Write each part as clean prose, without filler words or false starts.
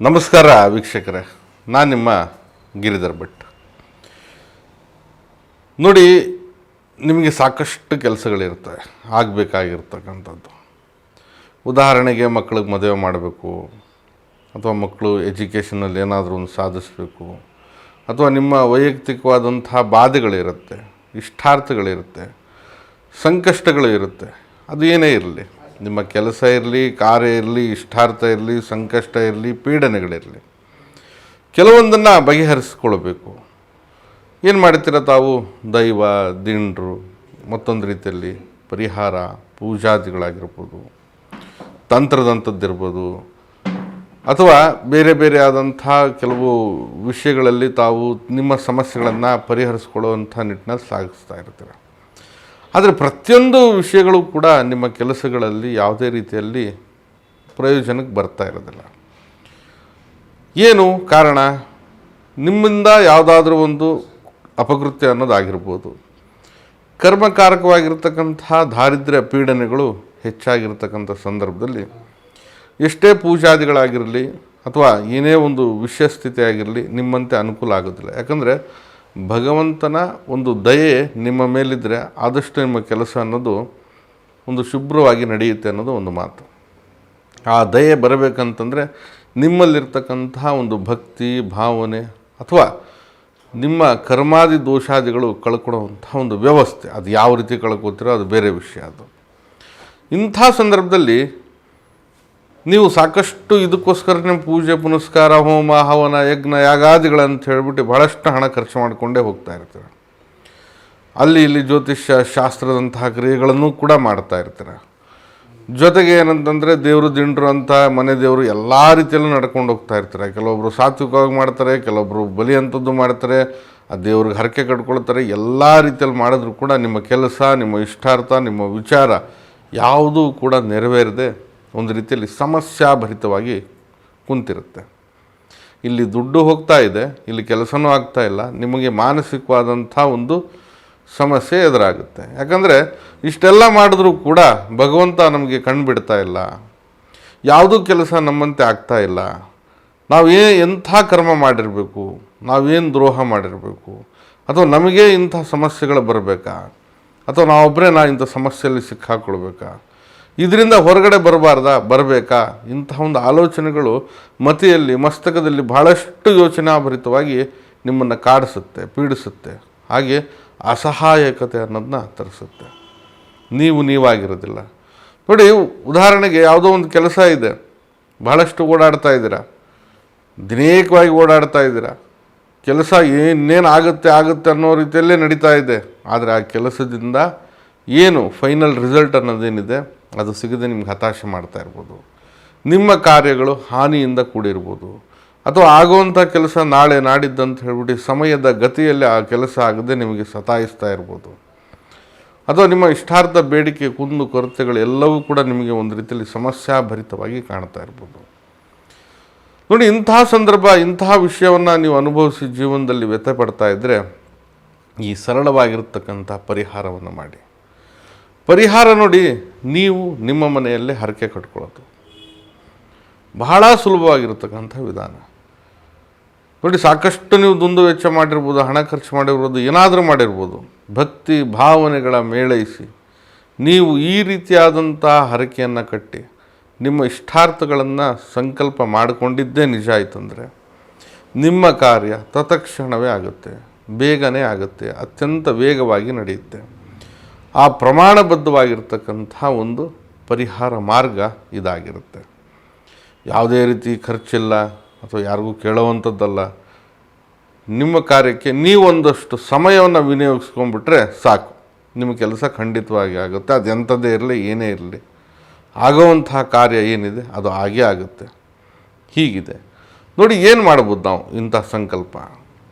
ನಮಸ್ಕಾರ ವೀಕ್ಷಕರೇ, ನಾನು ನಿಮ್ಮ ಗಿರಿಧರ್ ಭಟ್. ನೋಡಿ, ನಿಮಗೆ ಸಾಕಷ್ಟು ಕೆಲಸಗಳಿರ್ತವೆ ಆಗಬೇಕಾಗಿರ್ತಕ್ಕಂಥದ್ದು. ಉದಾಹರಣೆಗೆ ಮಕ್ಕಳಿಗೆ ಮದುವೆ ಮಾಡಬೇಕು, ಅಥವಾ ಮಕ್ಕಳು ಎಜುಕೇಷನಲ್ಲಿ ಏನಾದರೂ ಒಂದು ಸಾಧಿಸಬೇಕು, ಅಥವಾ ನಿಮ್ಮ ವೈಯಕ್ತಿಕವಾದಂಥ ಬಾಧೆಗಳಿರುತ್ತೆ, ಇಷ್ಟಾರ್ಥಗಳಿರುತ್ತೆ, ಸಂಕಷ್ಟಗಳು ಇರುತ್ತೆ. ಅದು ಏನೇ ಇರಲಿ, ನಿಮ್ಮ ಕೆಲಸ ಇರಲಿ, ಕಾರ್ಯ ಇರಲಿ, ಇಷ್ಟಾರ್ಥ ಇರಲಿ, ಸಂಕಷ್ಟ ಇರಲಿ, ಪೀಡನೆಗಳಿರಲಿ, ಕೆಲವೊಂದನ್ನು ಬಗೆಹರಿಸ್ಕೊಳ್ಬೇಕು. ಏನು ಮಾಡ್ತೀರ ತಾವು? ದೈವ, ದಿಂಡ್ರು, ಮತ್ತೊಂದು ರೀತಿಯಲ್ಲಿ ಪರಿಹಾರ, ಪೂಜಾದಿಗಳಾಗಿರ್ಬೋದು, ತಂತ್ರದಂಥದ್ದಿರ್ಬೋದು, ಅಥವಾ ಬೇರೆ ಬೇರೆ ಆದಂಥ ಕೆಲವು ವಿಷಯಗಳಲ್ಲಿ ತಾವು ನಿಮ್ಮ ಸಮಸ್ಯೆಗಳನ್ನು ಪರಿಹರಿಸ್ಕೊಳ್ಳುವಂಥ ನಿಟ್ಟಿನಲ್ಲಿ ಸಾಗಿಸ್ತಾ ಇರ್ತೀರ. ಆದರೆ ಪ್ರತಿಯೊಂದು ವಿಷಯಗಳು ಕೂಡ ನಿಮ್ಮ ಕೆಲಸಗಳಲ್ಲಿ ಯಾವುದೇ ರೀತಿಯಲ್ಲಿ ಪ್ರಯೋಜನಕ್ಕೆ ಬರ್ತಾ ಇರೋದಿಲ್ಲ. ಏನು ಕಾರಣ? ನಿಮ್ಮಿಂದ ಯಾವುದಾದ್ರೂ ಒಂದು ಅಪಕೃತ್ಯ ಅನ್ನೋದಾಗಿರ್ಬೋದು, ಕರ್ಮಕಾರಕವಾಗಿರ್ತಕ್ಕಂಥ ದಾರಿದ್ರ್ಯ ಪೀಡನೆಗಳು ಹೆಚ್ಚಾಗಿರ್ತಕ್ಕಂಥ ಸಂದರ್ಭದಲ್ಲಿ ಎಷ್ಟೇ ಪೂಜಾದಿಗಳಾಗಿರಲಿ ಅಥವಾ ಏನೇ ಒಂದು ವಿಷಯ ಸ್ಥಿತಿ ಆಗಿರಲಿ ನಿಮ್ಮಂತೆ ಅನುಕೂಲ ಆಗೋದಿಲ್ಲ. ಯಾಕಂದರೆ ಭಗವಂತನ ಒಂದು ದಯೆ ನಿಮ್ಮ ಮೇಲಿದ್ದರೆ ಆದಷ್ಟು ನಿಮ್ಮ ಕೆಲಸ ಅನ್ನೋದು ಒಂದು ಶುಭ್ರವಾಗಿ ನಡೆಯುತ್ತೆ ಅನ್ನೋದು ಒಂದು ಮಾತು. ಆ ದಯೆ ಬರಬೇಕಂತಂದರೆ ನಿಮ್ಮಲ್ಲಿರ್ತಕ್ಕಂತಹ ಒಂದು ಭಕ್ತಿ ಭಾವನೆ ಅಥವಾ ನಿಮ್ಮ ಕರ್ಮಾದಿ ದೋಷಾದಿಗಳು ಕಳ್ಕೊಳ್ಳುವಂಥ ಒಂದು ವ್ಯವಸ್ಥೆ, ಅದು ಯಾವ ರೀತಿ ಕಳ್ಕೊತೀರೋ ಅದು ಬೇರೆ ವಿಷಯ. ಅದು ಇಂಥ ಸಂದರ್ಭದಲ್ಲಿ ನೀವು ಸಾಕಷ್ಟು ಇದಕ್ಕೋಸ್ಕರನೇ ಪೂಜೆ ಪುನಸ್ಕಾರ, ಹೋಮ ಹವನ, ಯಜ್ಞ ಯಾಗಾದಿಗಳಂತ ಹೇಳಿಬಿಟ್ಟು ಭಾಳಷ್ಟು ಹಣ ಖರ್ಚು ಮಾಡಿಕೊಂಡೇ ಹೋಗ್ತಾ ಇರ್ತೀರ. ಅಲ್ಲಿ ಇಲ್ಲಿ ಜ್ಯೋತಿಷ್ಯ ಶಾಸ್ತ್ರದಂತಹ ಕ್ರಿಯೆಗಳನ್ನು ಕೂಡ ಮಾಡ್ತಾ ಇರ್ತೀರ. ಜೊತೆಗೆ ಏನಂತಂದರೆ ದೇವರು ದಿಂಡ್ರು ಅಂತ ಮನೆ ದೇವರು ಎಲ್ಲ ರೀತಿಯಲ್ಲೂ ನಡ್ಕೊಂಡು ಹೋಗ್ತಾ ಇರ್ತಾರೆ. ಕೆಲವೊಬ್ಬರು ಸಾತ್ವಿಕವಾಗಿ ಮಾಡ್ತಾರೆ, ಕೆಲವೊಬ್ಬರು ಬಲಿ ಅಂಥದ್ದು ಮಾಡ್ತಾರೆ, ಆ ದೇವ್ರಿಗೆ ಹರಕೆ ಕಟ್ಕೊಳ್ತಾರೆ. ಎಲ್ಲ ರೀತಿಯಲ್ಲಿ ಮಾಡಿದ್ರೂ ಕೂಡ ನಿಮ್ಮ ಕೆಲಸ, ನಿಮ್ಮ ಇಷ್ಟಾರ್ಥ, ನಿಮ್ಮ ವಿಚಾರ ಯಾವುದೂ ಕೂಡ ನೆರವೇರದೆ ಒಂದು ರೀತಿಯಲ್ಲಿ ಸಮಸ್ಯಾಭರಿತವಾಗಿ ಕುಂತಿರುತ್ತೆ. ಇಲ್ಲಿ ದುಡ್ಡು ಹೋಗ್ತಾ ಇದೆ, ಇಲ್ಲಿ ಕೆಲಸನೂ ಆಗ್ತಾ ಇಲ್ಲ, ನಿಮಗೆ ಮಾನಸಿಕವಾದಂಥ ಒಂದು ಸಮಸ್ಯೆ ಎದುರಾಗುತ್ತೆ. ಯಾಕಂದರೆ ಇಷ್ಟೆಲ್ಲ ಮಾಡಿದ್ರೂ ಕೂಡ ಭಗವಂತ ನಮಗೆ ಕಣ್ಬಿಡ್ತಾ ಇಲ್ಲ, ಯಾವುದೂ ಕೆಲಸ ನಮ್ಮಂತೆ ಆಗ್ತಾ ಇಲ್ಲ. ಎಂಥ ಕರ್ಮ ಮಾಡಿರಬೇಕು, ನಾವೇನು ದ್ರೋಹ ಮಾಡಿರಬೇಕು, ಅಥವಾ ನಮಗೇ ಇಂಥ ಸಮಸ್ಯೆಗಳು ಬರಬೇಕಾ, ಅಥವಾ ನಾವೊಬ್ಬರೇ ಇಂಥ ಸಮಸ್ಯೆಯಲ್ಲಿ ಸಿಕ್ಕಾಕೊಳ್ಬೇಕಾ, ಇದರಿಂದ ಹೊರಗಡೆ ಬರಬೇಕಾ, ಇಂಥ ಒಂದು ಆಲೋಚನೆಗಳು ಮತಿಯಲ್ಲಿ, ಮಸ್ತಕದಲ್ಲಿ ಭಾಳಷ್ಟು ಯೋಚನಾಭರಿತವಾಗಿ ನಿಮ್ಮನ್ನು ಕಾಡಿಸುತ್ತೆ, ಪೀಡಿಸುತ್ತೆ. ಹಾಗೆ ಅಸಹಾಯಕತೆ ಅನ್ನೋದನ್ನ ತರಿಸುತ್ತೆ. ನೀವಾಗಿರೋದಿಲ್ಲ. ನೋಡಿ, ಉದಾಹರಣೆಗೆ ಯಾವುದೋ ಒಂದು ಕೆಲಸ ಇದೆ, ಭಾಳಷ್ಟು ಓಡಾಡ್ತಾ ಇದ್ದೀರಾ, ದಿನೇಕವಾಗಿ ಓಡಾಡ್ತಾ ಇದ್ದೀರಾ, ಕೆಲಸ ಇನ್ನೇನು ಆಗುತ್ತೆ ಅನ್ನೋ ರೀತಿಯಲ್ಲೇ ನಡೀತಾ ಇದೆ. ಆದರೆ ಆ ಕೆಲಸದಿಂದ ಏನು ಫೈನಲ್ ರಿಸಲ್ಟ್ ಅನ್ನೋದೇನಿದೆ ಅದು ಸಿಗದೆ ನಿಮ್ಗೆ ಹತಾಶೆ ಮಾಡ್ತಾ ಇರ್ಬೋದು. ನಿಮ್ಮ ಕಾರ್ಯಗಳು ಹಾನಿಯಿಂದ ಕೂಡಿರ್ಬೋದು, ಅಥವಾ ಆಗುವಂಥ ಕೆಲಸ ನಾಳೆ ನಾಡಿದ್ದಂತ ಹೇಳ್ಬಿಟ್ಟು ಸಮಯದ ಗತಿಯಲ್ಲಿ ಆ ಕೆಲಸ ಆಗದೆ ನಿಮಗೆ ಸತಾಯಿಸ್ತಾ ಇರ್ಬೋದು. ಅಥವಾ ನಿಮ್ಮ ಇಷ್ಟಾರ್ಥ ಬೇಡಿಕೆ ಕುಂದು ಕೊರತೆಗಳು ಎಲ್ಲವೂ ಕೂಡ ನಿಮಗೆ ಒಂದು ರೀತಿಯಲ್ಲಿ ಸಮಸ್ಯಾಭರಿತವಾಗಿ ಕಾಣ್ತಾ ಇರ್ಬೋದು. ನೋಡಿ, ಇಂತಹ ಸಂದರ್ಭ, ಇಂತಹ ವಿಷಯವನ್ನು ನೀವು ಅನುಭವಿಸಿ ಜೀವನದಲ್ಲಿ ವ್ಯಥೆ ಪಡ್ತಾ ಇದ್ದರೆ ಈ ಸರಳವಾಗಿರ್ತಕ್ಕಂಥ ಪರಿಹಾರವನ್ನು ಮಾಡಿ. ಪರಿಹಾರ ನೋಡಿ, ನೀವು ನಿಮ್ಮ ಮನೆಯಲ್ಲೇ ಹರಕೆ ಕಟ್ಕೊಳ್ಳೋದು ಬಹಳ ಸುಲಭವಾಗಿರ್ತಕ್ಕಂಥ ವಿಧಾನ. ನೋಡಿ, ಸಾಕಷ್ಟು ನೀವು ದುಂದು ವೆಚ್ಚ ಮಾಡಿರ್ಬೋದು, ಹಣ ಖರ್ಚು ಮಾಡಿರ್ಬೋದು, ಏನಾದರೂ ಮಾಡಿರ್ಬೋದು. ಭಕ್ತಿ ಭಾವನೆಗಳ ಮೇಳೈಸಿ ನೀವು ಈ ರೀತಿಯಾದಂಥ ಹರಕೆಯನ್ನು ಕಟ್ಟಿ ನಿಮ್ಮ ಇಷ್ಟಾರ್ಥಗಳನ್ನು ಸಂಕಲ್ಪ ಮಾಡಿಕೊಂಡಿದ್ದೇ ನಿಜ ಆಯಿತಂದರೆ ನಿಮ್ಮ ಕಾರ್ಯ ತತ್ಕ್ಷಣವೇ ಆಗುತ್ತೆ, ಬೇಗನೆ ಆಗುತ್ತೆ, ಅತ್ಯಂತ ವೇಗವಾಗಿ ನಡೆಯುತ್ತೆ. ಆ ಪ್ರಮಾಣಬದ್ಧವಾಗಿರ್ತಕ್ಕಂಥ ಒಂದು ಪರಿಹಾರ ಮಾರ್ಗ ಇದಾಗಿರುತ್ತೆ. ಯಾವುದೇ ರೀತಿ ಖರ್ಚಿಲ್ಲ ಅಥವಾ ಯಾರಿಗೂ ಕೇಳುವಂಥದ್ದಲ್ಲ. ನಿಮ್ಮ ಕಾರ್ಯಕ್ಕೆ ನೀವೊಂದಷ್ಟು ಸಮಯವನ್ನು ವಿನಿಯೋಗಿಸ್ಕೊಂಡ್ಬಿಟ್ರೆ ಸಾಕು, ನಿಮ್ಮ ಕೆಲಸ ಖಂಡಿತವಾಗಿ ಆಗುತ್ತೆ. ಅದು ಎಂಥದ್ದೇ ಇರಲಿ, ಏನೇ ಇರಲಿ, ಆಗುವಂತಹ ಕಾರ್ಯ ಏನಿದೆ ಅದು ಆಗೇ ಆಗುತ್ತೆ. ಹೀಗಿದೆ ನೋಡಿ, ಏನು ಮಾಡ್ಬೋದು ನಾವು ಇಂಥ ಸಂಕಲ್ಪ?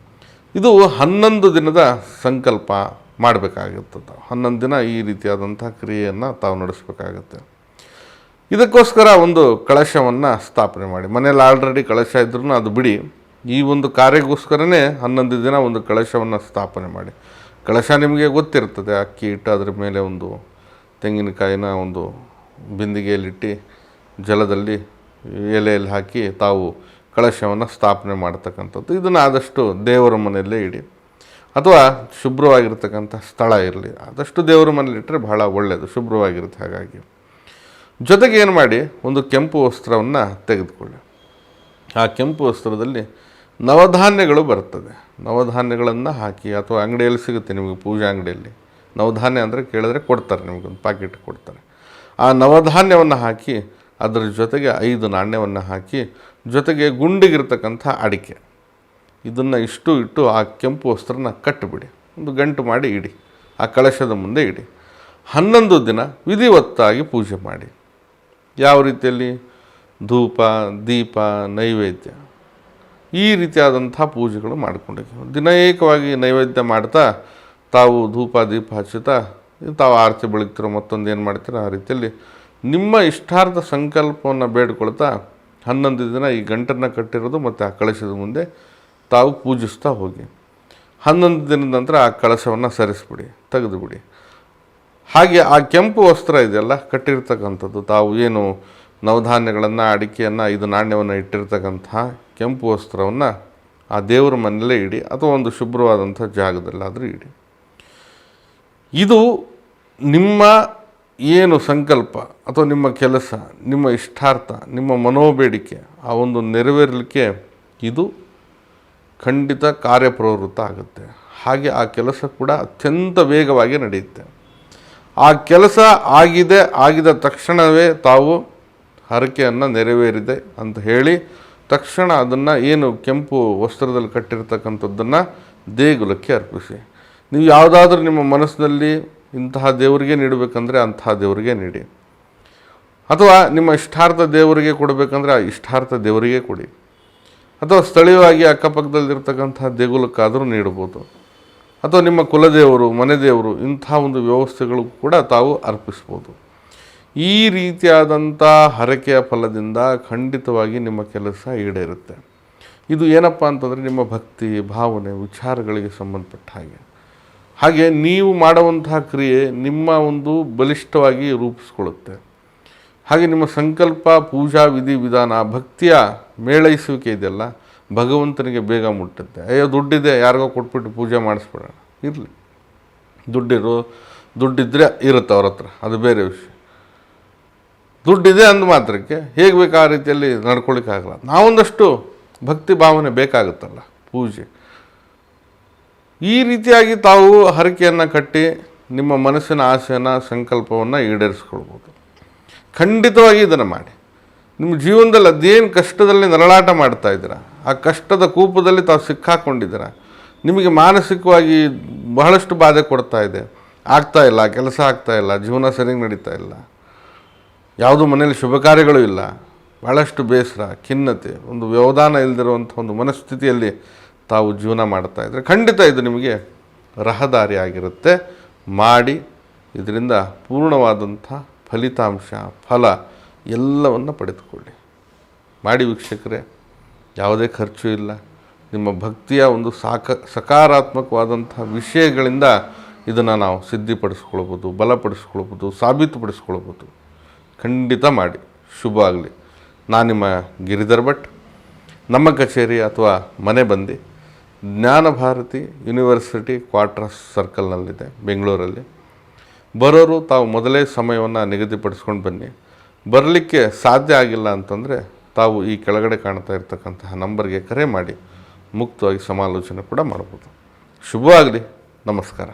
ಇದು 11 ದಿನದ ಸಂಕಲ್ಪ ಮಾಡಬೇಕಾಗುತ್ತದೆ. 11 ದಿನ ಈ ರೀತಿಯಾದಂಥ ಕ್ರಿಯೆಯನ್ನು ತಾವು ನಡೆಸಬೇಕಾಗತ್ತೆ. ಇದಕ್ಕೋಸ್ಕರ ಒಂದು ಕಳಶವನ್ನು ಸ್ಥಾಪನೆ ಮಾಡಿ. ಮನೇಲಿ ಆಲ್ರೆಡಿ ಕಳಶ ಇದ್ರೂ ಅದು ಬಿಡಿ, ಈ ಒಂದು ಕಾರ್ಯಕ್ಕೋಸ್ಕರನೇ 11 ದಿನ ಒಂದು ಕಳಶವನ್ನು ಸ್ಥಾಪನೆ ಮಾಡಿ. ಕಳಶ ನಿಮಗೆ ಗೊತ್ತಿರ್ತದೆ, ಅಕ್ಕಿ ಇಟ್ಟು ಅದರ ಮೇಲೆ ಒಂದು ತೆಂಗಿನಕಾಯಿನ ಒಂದು ಬಿಂದಿಗೆಯಲ್ಲಿಟ್ಟು ಜಲದಲ್ಲಿ ಎಲೆಯಲ್ಲಿ ಹಾಕಿ ತಾವು ಕಳಶವನ್ನು ಸ್ಥಾಪನೆ ಮಾಡ್ತಕ್ಕಂಥದ್ದು. ಇದನ್ನು ಆದಷ್ಟು ದೇವರ ಮನೆಯಲ್ಲೇ ಇಡಿ, ಅಥವಾ ಶುಭ್ರವಾಗಿರ್ತಕ್ಕಂಥ ಸ್ಥಳ ಇರಲಿ, ಆದಷ್ಟು ದೇವರ ಮನೇಲಿ ಇಟ್ಟರೆ ಬಹಳ ಒಳ್ಳೆಯದು, ಶುಭ್ರವಾಗಿರುತ್ತೆ. ಹಾಗಾಗಿ ಜೊತೆಗೆ ಏನು ಮಾಡಿ, ಒಂದು ಕೆಂಪು ವಸ್ತ್ರವನ್ನು ತೆಗೆದುಕೊಳ್ಳಿ. ಆ ಕೆಂಪು ವಸ್ತ್ರದಲ್ಲಿ ನವಧಾನ್ಯಗಳು ಬರ್ತದೆ, ನವಧಾನ್ಯಗಳನ್ನು ಹಾಕಿ, ಅಥವಾ ಅಂಗಡಿಯಲ್ಲಿ ಸಿಗುತ್ತೆ ನಿಮಗೆ, ಪೂಜಾ ಅಂಗಡಿಯಲ್ಲಿ ನವಧಾನ್ಯ ಅಂದರೆ ಕೇಳಿದ್ರೆ ಕೊಡ್ತಾರೆ, ನಿಮಗೊಂದು ಪ್ಯಾಕೆಟ್ ಕೊಡ್ತಾರೆ. ಆ ನವಧಾನ್ಯವನ್ನು ಹಾಕಿ, ಅದರ ಜೊತೆಗೆ 5 ನಾಣ್ಯವನ್ನು ಹಾಕಿ, ಜೊತೆಗೆ ಗುಂಡಿಗಿರ್ತಕ್ಕಂಥ ಅಡಿಕೆ, ಇದನ್ನು ಇಟ್ಟು ಆ ಕೆಂಪು ವಸ್ತ್ರನ ಕಟ್ಟಿಬಿಡಿ, ಒಂದು ಗಂಟು ಮಾಡಿ ಇಡಿ, ಆ ಕಳಶದ ಮುಂದೆ ಇಡಿ. 11 ದಿನ ವಿಧಿವತ್ತಾಗಿ ಪೂಜೆ ಮಾಡಿ. ಯಾವ ರೀತಿಯಲ್ಲಿ? ಧೂಪ, ದೀಪ, ನೈವೇದ್ಯ, ಈ ರೀತಿಯಾದಂಥ ಪೂಜೆಗಳು ಮಾಡಿಕೊಂಡಿದ್ದೀವಿ. ದಿನೈಕವಾಗಿ ನೈವೇದ್ಯ ಮಾಡ್ತಾ, ತಾವು ಧೂಪ ದೀಪ ಹಚ್ಚುತ್ತಾ, ತಾವು ಆರತಿ ಬೆಳಗ್ತಿರೋ, ಮತ್ತೊಂದು ಏನು ಮಾಡ್ತೀರೋ ಆ ರೀತಿಯಲ್ಲಿ ನಿಮ್ಮ ಇಷ್ಟಾರ್ಥ ಸಂಕಲ್ಪವನ್ನು ಬೇಡ್ಕೊಳ್ತಾ 11 ದಿನ ಈ ಗಂಟನ್ನು ಕಟ್ಟಿರೋದು ಮತ್ತು ಆ ಕಳಶದ ಮುಂದೆ ತಾವು ಪೂಜಿಸ್ತಾ ಹೋಗಿ. 11 ದಿನದ ನಂತರ ಆ ಕಳಶವನ್ನು ಸರಿಸ್ಬಿಡಿ, ತೆಗೆದುಬಿಡಿ. ಹಾಗೆ ಆ ಕೆಂಪು ವಸ್ತ್ರ ಇದೆಯಲ್ಲ ಕಟ್ಟಿರ್ತಕ್ಕಂಥದ್ದು, ತಾವು ಏನು ನವಧಾನ್ಯಗಳನ್ನು, ಅಡಿಕೆಯನ್ನು, 5 ನಾಣ್ಯವನ್ನು ಇಟ್ಟಿರ್ತಕ್ಕಂಥ ಕೆಂಪು ವಸ್ತ್ರವನ್ನು ಆ ದೇವರ ಮನೆಯಲ್ಲೇ ಇಡಿ, ಅಥವಾ ಒಂದು ಶುಭ್ರವಾದಂಥ ಜಾಗದಲ್ಲಾದರೂ ಇಡಿ. ಇದು ನಿಮ್ಮ ಏನು ಸಂಕಲ್ಪ ಅಥವಾ ನಿಮ್ಮ ಕೆಲಸ, ನಿಮ್ಮ ಇಷ್ಟಾರ್ಥ, ನಿಮ್ಮ ಮನೋಬೇಡಿಕೆ ಆ ಒಂದು ನೆರವೇರಲಿಕ್ಕೆ ಇದು ಖಂಡಿತ ಕಾರ್ಯಪ್ರವೃತ್ತ ಆಗುತ್ತೆ. ಹಾಗೆ ಆ ಕೆಲಸ ಕೂಡ ಅತ್ಯಂತ ವೇಗವಾಗಿ ನಡೆಯುತ್ತೆ. ಆ ಕೆಲಸ ಆಗಿದ ತಕ್ಷಣವೇ ತಾವು ಹರಕೆಯನ್ನು ನೆರವೇರಿದೆ ಅಂತ ಹೇಳಿ ತಕ್ಷಣ ಅದನ್ನು ಏನು ಕೆಂಪು ವಸ್ತ್ರದಲ್ಲಿ ಕಟ್ಟಿರ್ತಕ್ಕಂಥದ್ದನ್ನು ದೇಗುಲಕ್ಕೆ ಅರ್ಪಿಸಿ. ನೀವು ಯಾವುದಾದ್ರೂ ನಿಮ್ಮ ಮನಸ್ಸಿನಲ್ಲಿ ಇಂತಹ ದೇವರಿಗೆ ನೀಡಬೇಕಂದ್ರೆ ಅಂತಹ ದೇವರಿಗೆ ನೀಡಿ, ಅಥವಾ ನಿಮ್ಮ ಇಷ್ಟಾರ್ಥ ದೇವರಿಗೆ ಕೊಡಬೇಕಂದ್ರೆ ಆ ಇಷ್ಟಾರ್ಥ ದೇವರಿಗೆ ಕೊಡಿ, ಅಥವಾ ಸ್ಥಳೀಯವಾಗಿ ಅಕ್ಕಪಕ್ಕದಲ್ಲಿರ್ತಕ್ಕಂಥ ದೇಗುಲಕ್ಕಾದರೂ ನೀಡ್ಬೋದು, ಅಥವಾ ನಿಮ್ಮ ಕುಲದೇವರು, ಮನೆ ದೇವರು, ಇಂಥ ಒಂದು ವ್ಯವಸ್ಥೆಗಳು ಕೂಡ ತಾವು ಅರ್ಪಿಸ್ಬೋದು. ಈ ರೀತಿಯಾದಂಥ ಹರಕೆಯ ಫಲದಿಂದ ಖಂಡಿತವಾಗಿ ನಿಮ್ಮ ಕೆಲಸ ಈಡೇರುತ್ತೆ. ಇದು ಏನಪ್ಪ ಅಂತಂದರೆ ನಿಮ್ಮ ಭಕ್ತಿ, ಭಾವನೆ, ವಿಚಾರಗಳಿಗೆ ಸಂಬಂಧಪಟ್ಟ ಹಾಗೆ ನೀವು ಮಾಡುವಂತಹ ಕ್ರಿಯೆ ನಿಮ್ಮ ಒಂದು ಬಲಿಷ್ಠವಾಗಿ ರೂಪಿಸ್ಕೊಳ್ಳುತ್ತೆ. ಹಾಗೆ ನಿಮ್ಮ ಸಂಕಲ್ಪ, ಪೂಜಾ ವಿಧಿ ವಿಧಾನ, ಭಕ್ತಿಯ ಮೇಳೈಸುವಿಕೆ ಇದೆಯಲ್ಲ, ಭಗವಂತನಿಗೆ ಬೇಗ ಮುಟ್ಟುತ್ತೆ. ಅಯ್ಯೋ ದುಡ್ಡಿದೆ, ಯಾರಿಗೋ ಕೊಟ್ಬಿಟ್ಟು ಪೂಜೆ ಮಾಡಿಸ್ಬಿಡೋಣ, ಇರಲಿ, ದುಡ್ಡಿದ್ರೆ ಇರುತ್ತೆ ಅವ್ರ ಹತ್ರ, ಅದು ಬೇರೆ ವಿಷಯ. ದುಡ್ಡಿದೆ ಅಂದ ಮಾತ್ರಕ್ಕೆ ಹೇಗೆ ಬೇಕು ಆ ರೀತಿಯಲ್ಲಿ ನಡ್ಕೊಳ್ಳಿಕ್ಕಾಗಲ್ಲ. ನಾವೊಂದಷ್ಟು ಭಕ್ತಿ ಭಾವನೆ ಬೇಕಾಗುತ್ತಲ್ಲ ಪೂಜೆ. ಈ ರೀತಿಯಾಗಿ ತಾವು ಹರಕೆಯನ್ನು ಕಟ್ಟಿ ನಿಮ್ಮ ಮನಸ್ಸಿನ ಆಸೆಯನ್ನು, ಸಂಕಲ್ಪವನ್ನು ಈಡೇರಿಸ್ಕೊಳ್ಬೋದು. ಖಂಡಿತವಾಗಿ ಇದನ್ನು ಮಾಡಿ. ನಿಮ್ಮ ಜೀವನದಲ್ಲಿ ಅದೇನು ಕಷ್ಟದಲ್ಲಿ ನರಳಾಟ ಮಾಡ್ತಾಯಿದ್ದೀರ, ಆ ಕಷ್ಟದ ಕೂಪದಲ್ಲಿ ತಾವು ಸಿಕ್ಕಾಕೊಂಡಿದ್ದೀರ, ನಿಮಗೆ ಮಾನಸಿಕವಾಗಿ ಬಹಳಷ್ಟು ಬಾಧೆ ಕೊಡ್ತಾ ಇದೆ, ಆಗ್ತಾಯಿಲ್ಲ, ಕೆಲಸ ಆಗ್ತಾಯಿಲ್ಲ, ಜೀವನ ಸರಿಯಾಗಿ ನಡೀತಾ ಇಲ್ಲ, ಯಾವುದೂ ಮನೇಲಿ ಶುಭ ಕಾರ್ಯಗಳು ಇಲ್ಲ, ಭಾಳಷ್ಟು ಬೇಸರ, ಖಿನ್ನತೆ, ಒಂದು ವ್ಯವಧಾನ ಇಲ್ಲದಿರುವಂಥ ಒಂದು ಮನಸ್ಥಿತಿಯಲ್ಲಿ ತಾವು ಜೀವನ ಮಾಡ್ತಾಯಿದ್ರೆ ಖಂಡಿತ ಇದು ನಿಮಗೆ ರಹದಾರಿ ಆಗಿರುತ್ತೆ. ಮಾಡಿ, ಇದರಿಂದ ಪೂರ್ಣವಾದಂಥ ಫಲಿತಾಂಶ, ಫಲ ಎಲ್ಲವನ್ನು ಪಡೆದುಕೊಳ್ಳಿ. ಮಾಡಿ ವೀಕ್ಷಕರೇ, ಯಾವುದೇ ಖರ್ಚು ಇಲ್ಲ. ನಿಮ್ಮ ಭಕ್ತಿಯ ಒಂದು ಸಕಾರಾತ್ಮಕವಾದಂಥ ವಿಷಯಗಳಿಂದ ಇದನ್ನು ನಾವು ಸಿದ್ಧಿಪಡಿಸ್ಕೊಳ್ಬೋದು, ಬಲಪಡಿಸ್ಕೊಳ್ಬೋದು, ಸಾಬೀತುಪಡಿಸ್ಕೊಳ್ಬೋದು. ಖಂಡಿತ ಮಾಡಿ, ಶುಭ ಆಗಲಿ. ನಾನು ನಿಮ್ಮ ಗಿರಿಧರ್ ಭಟ್. ನಮ್ಮ ಕಚೇರಿ ಅಥವಾ ಮನೆ ಬಂದು ಜ್ಞಾನ ಭಾರತಿ ಯೂನಿವರ್ಸಿಟಿ ಕ್ವಾರ್ಟರ್ಸ್ ಸರ್ಕಲ್ನಲ್ಲಿದೆ, ಬೆಂಗಳೂರಲ್ಲಿ. ಬರೋರು ತಾವು ಮೊದಲೇ ಸಮಯವನ್ನು ನಿಗದಿಪಡಿಸ್ಕೊಂಡು ಬನ್ನಿ. ಬರಲಿಕ್ಕೆ ಸಾಧ್ಯ ಆಗಿಲ್ಲ ಅಂತಂದರೆ ತಾವು ಈ ಕೆಳಗಡೆ ಕಾಣ್ತಾ ಇರ್ತಕ್ಕಂತಹ ನಂಬರ್ಗೆ ಕರೆ ಮಾಡಿ ಮುಕ್ತವಾಗಿ ಸಮಾಲೋಚನೆ ಕೂಡ ಮಾಡ್ಬೋದು. ಶುಭವಾಗಲಿ. ನಮಸ್ಕಾರ.